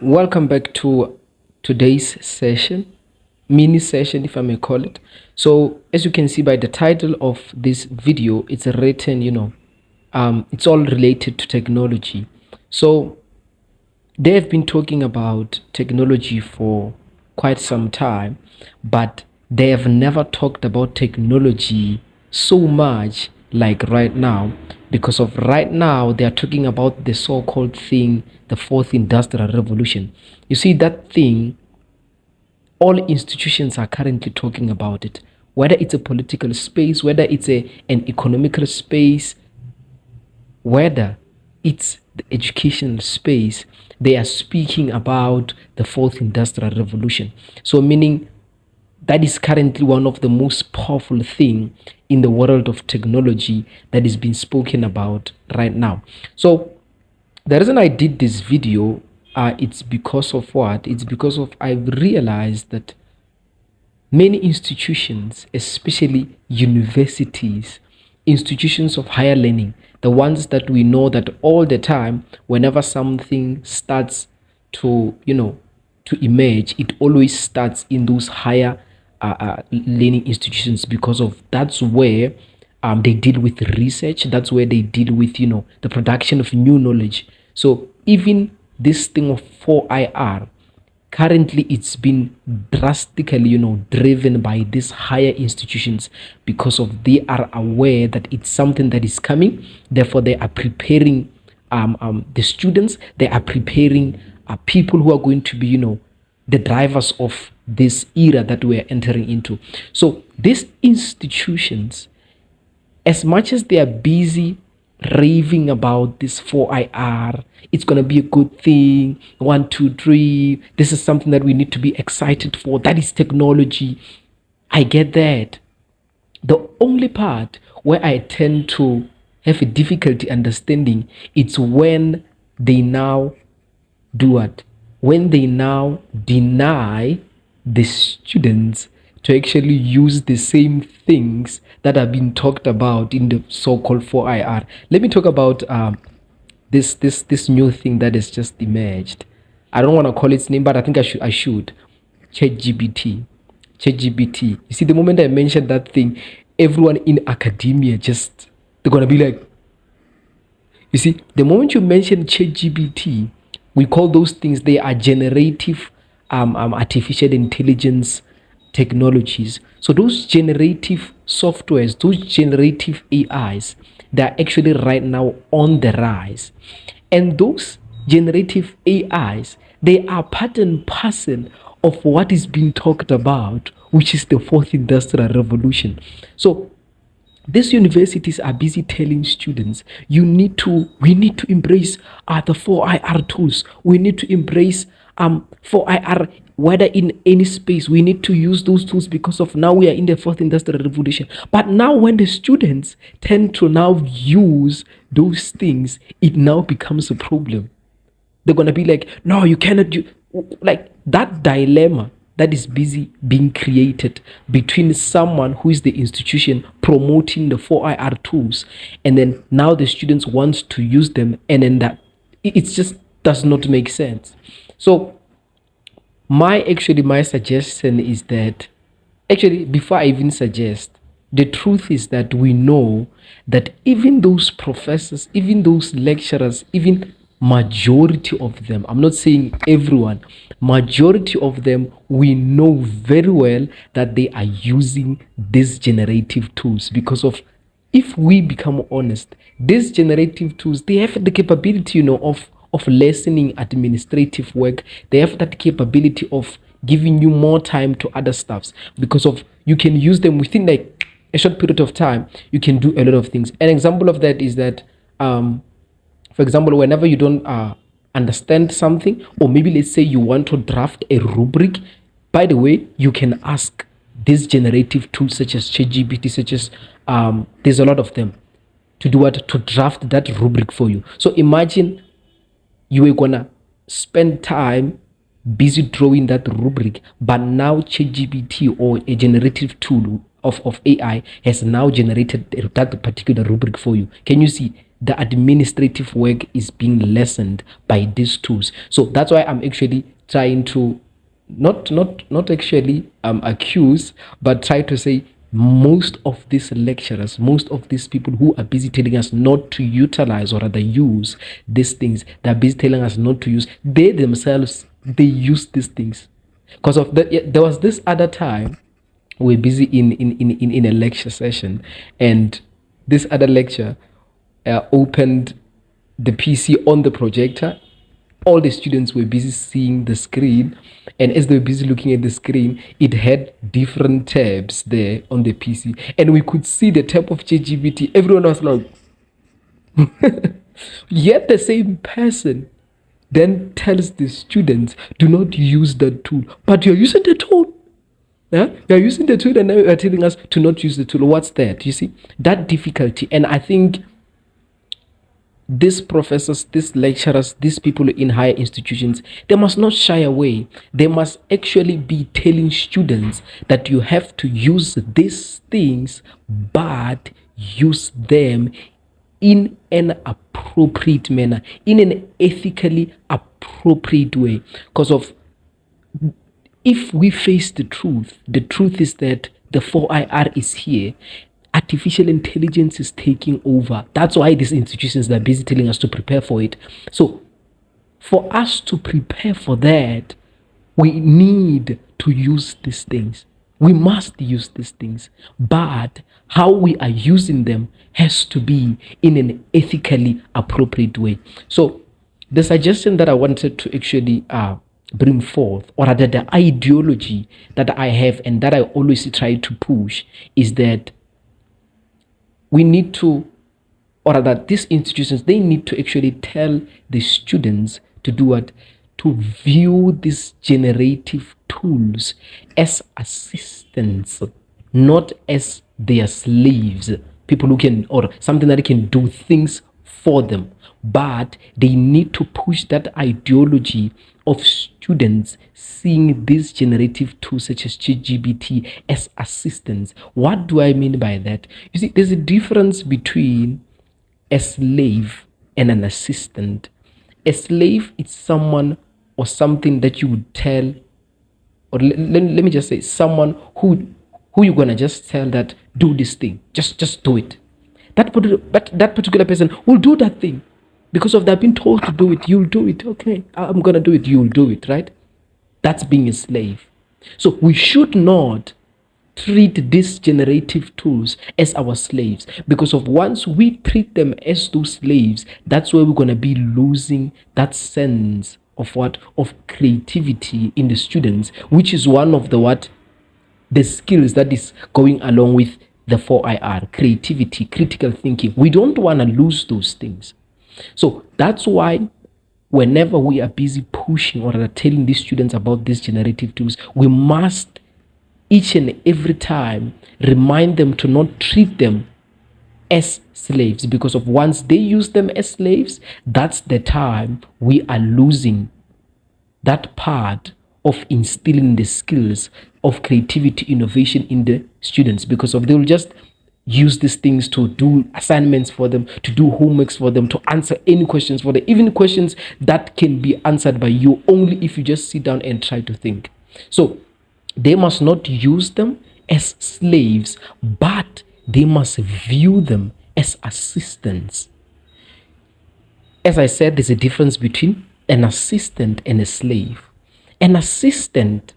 Welcome back to today's session, mini session, if I may call it. So, as you can see by the title of this video, it's written, it's all related to technology. So, they have been talking about technology for quite some time, but they have never talked about technology so much like right now, because of right now they are talking about the so-called thing, the fourth industrial revolution. You see that thing, all institutions are currently talking about it, whether it's a political space, whether it's an economical space, whether it's the educational space. They are speaking about the fourth industrial revolution. So meaning that is currently one of the most powerful thing in the world of technology that is being spoken about right now. So the reason I did this video, it's because of what? It's because of I've realized that many institutions, especially universities, institutions of higher learning, the ones that we know that all the time, whenever something starts to, to emerge, it always starts in those higher learning institutions, because of that's where they deal with research. That's where they deal with, the production of new knowledge. So even this thing of 4IR, currently it's been drastically driven by these higher institutions, because of they are aware that it's something that is coming. Therefore they are preparing the students, they are preparing people who are going to be the drivers of this era that we are entering into. So these institutions, as much as they are busy raving about this 4IR, it's going to be a good thing. One, two, three. This is something that we need to be excited for. That is technology. I get that. The only part where I tend to have a difficulty understanding, it's when they now do what? When they now deny the students to actually use the same things that have been talked about in the so-called 4IR. Let me talk about this new thing that has just emerged. I don't want to call its name, but I think I should. ChatGPT. ChatGPT. You see, the moment I mentioned that thing, everyone in academia just, they're gonna be like, you see, the moment you mention ChatGPT, we call those things, they are generative artificial intelligence technologies. So those generative softwares, those generative AIs, they're actually right now on the rise. And those generative AIs, they are part and parcel of what is being talked about, which is the fourth industrial revolution. So these universities are busy telling students, we need to embrace the 4IR tools. We need to embrace 4IR, whether in any space. We need to use those tools, because of now we are in the fourth industrial revolution. But now when the students tend to now use those things, it now becomes a problem. They're gonna be like, no, you cannot do, like that dilemma that is busy being created between someone who is the institution promoting the 4IR tools, and then now the students want to use them, and then that it just does not make sense. So my suggestion is that, actually, before I even suggest, the truth is that we know that even those professors, even those lecturers, even majority of them, I'm not saying everyone, majority of them, we know very well that they are using these generative tools, because of, if we become honest, these generative tools, they have the capability, of lessening administrative work. They have that capability of giving you more time to other stuffs, because of you can use them within like a short period of time. You can do a lot of things. An example of that is that, for example, whenever you don't understand something, or maybe let's say you want to draft a rubric, by the way, you can ask these generative tools such as ChatGPT, such as there's a lot of them, to do what? To draft that rubric for you. So imagine you were gonna spend time busy drawing that rubric, but now ChatGPT, or a generative tool of AI, has now generated that particular rubric for you. Can you see? the administrative work is being lessened by these tools. So that's why I'm actually trying to not actually accuse, but try to say most of these lecturers, most of these people who are busy telling us not to utilize or rather use these things, they're busy telling us not to use, they themselves, they use these things. Because of that, there was this other time we're busy in a lecture session, and this other lecture opened the PC on the projector. All the students were busy seeing the screen, and as they were busy looking at the screen, it had different tabs there on the PC, and we could see the tab of ChatGPT. Everyone was like, yet the same person then tells the students, do not use that tool, but you're using the tool. Yeah? You're using the tool, and now you're telling us to not use the tool. What's that? You see that difficulty. And I think these professors, these lecturers, these people in higher institutions, they must not shy away. They must actually be telling students that you have to use these things, but use them in an appropriate manner, in an ethically appropriate way. Because of, if we face the truth is that the 4IR is here. Artificial intelligence is taking over. That's why these institutions are busy telling us to prepare for it. So, for us to prepare for that, we need to use these things. We must use these things. But how we are using them has to be in an ethically appropriate way. So, the suggestion that I wanted to actually bring forth, or rather the ideology that I have and that I always try to push, is that we need to, or rather these institutions, they need to actually tell the students to do what? To view these generative tools as assistants, not as their slaves, people who can, or something that can do things for them. But they need to push that ideology of students seeing these generative tools such as ChatGPT as assistants. What do I mean by that? You see, there's a difference between a slave and an assistant. A slave is someone or something that you would tell, or let me just say, someone who you're gonna just tell that do this thing, just do it. That particular person will do that thing because of that being told to do it. You'll do it. Okay, I'm gonna do it. You'll do it, right? That's being a slave. So we should not treat these generative tools as our slaves, because of once we treat them as those slaves, that's where we're going to be losing that sense of what, of creativity in the students, which is one of the skills that is going along with the 4IR: creativity, critical thinking. We don't want to lose those things. So that's why whenever we are busy pushing or telling these students about these generative tools, we must each and every time remind them to not treat them as slaves, because of once they use them as slaves, that's the time we are losing that part of instilling the skills of creativity, innovation in the students, because of they'll just use these things to do assignments for them, to do homeworks for them, to answer any questions for them, even questions that can be answered by you only if you just sit down and try to think. So they must not use them as slaves, but they must view them as assistants. As I said, there's a difference between an assistant and a slave. An assistant,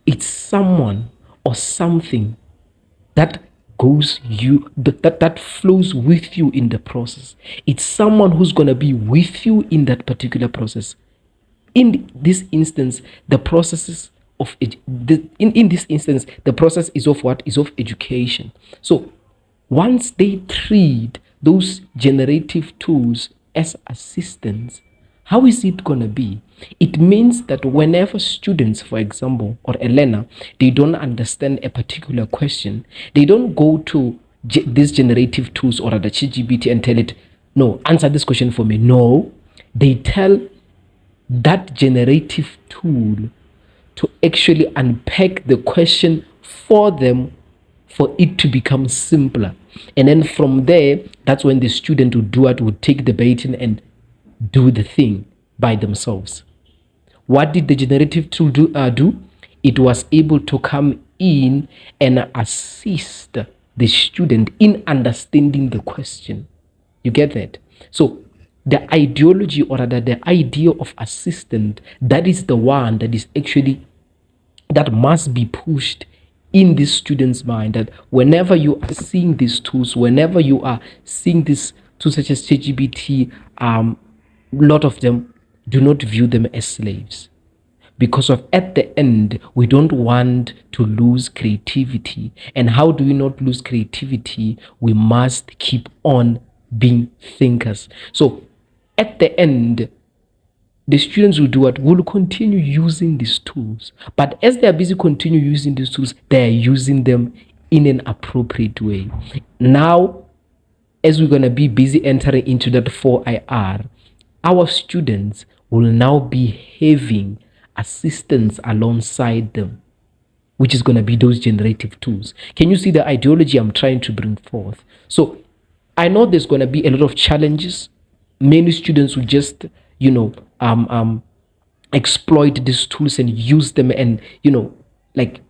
it's someone or something that goes you that flows with you in the process. It's someone who's going to be with you in that particular process. In this instance, the processes of in this instance, the process is of what? Is of education. So once they treat those generative tools as assistants, how is it going to be? It means that whenever students, for example, or a learner, they don't understand a particular question, they don't go to these generative tools or the ChatGPT and tell it, no, answer this question for me. No, they tell that generative tool to actually unpack the question for them, for it to become simpler. And then from there, that's when the student would take the baton and do the thing by themselves. What did the generative tool do? It was able to come in and assist the student in understanding the question. You get that? So the ideology, or rather the idea of assistant, that is the one that is actually, that must be pushed in this student's mind, that whenever you are seeing these tools, whenever you are seeing these tools such as ChatGPT, a lot of them, do not view them as slaves, because of, at the end, we don't want to lose creativity. And how do we not lose creativity? We must keep on being thinkers. So at the end, the students will do what? Will continue using these tools. But as they are busy continue using these tools, they are using them in an appropriate way. Now, as we're going to be busy entering into that 4IR, our students will now be having assistants alongside them, which is going to be those generative tools. Can you see the ideology I'm trying to bring forth? So I know there's going to be a lot of challenges. Many students will just, exploit these tools and use them, and, like,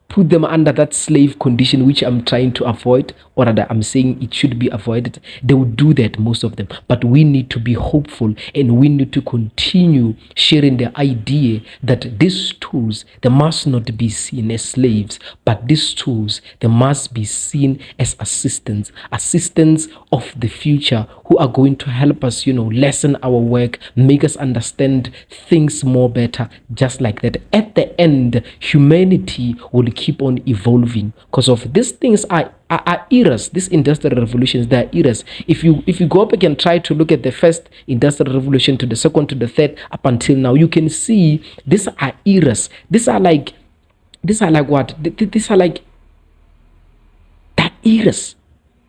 put them under that slave condition, which I'm trying to avoid, or rather I'm saying it should be avoided. They will do that, most of them. But we need to be hopeful, and we need to continue sharing the idea that these tools, they must not be seen as slaves, but these tools, they must be seen as assistants of the future, who are going to help us, lessen our work, make us understand things more better. Just like that, at the end, humanity will keep on evolving, because of these things are eras. These industrial revolutions, they are eras. If you go back and try to look at the first industrial revolution to the second to the third up until now, you can see these are eras. These are like what? These are like that eras.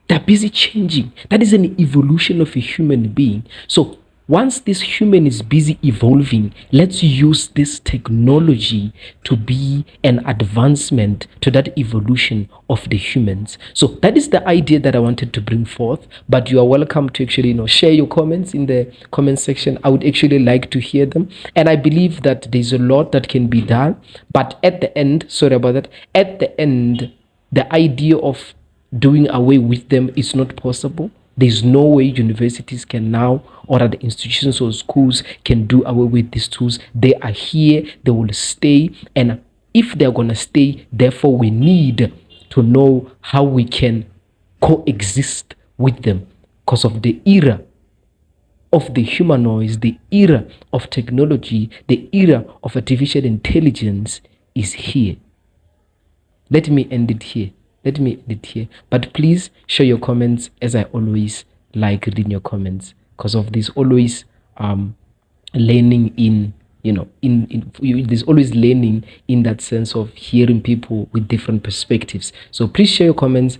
They're busy changing. That is an evolution of a human being. So once this human is busy evolving, let's use this technology to be an advancement to that evolution of the humans. So that is the idea that I wanted to bring forth. But you are welcome to actually, share your comments in the comment section. I would actually like to hear them. And I believe that there's a lot that can be done. But at the end, sorry about that, at the end, the idea of doing away with them is not possible. There's no way universities can now, or other institutions or schools can do away with these tools. They are here, they will stay, and if they're going to stay, therefore we need to know how we can coexist with them, because of the era of the humanoids, the era of technology, the era of artificial intelligence is here. Let me end it here. But please share your comments, as I always like reading your comments, because of this always learning in, there's always learning in that sense of hearing people with different perspectives. So please share your comments.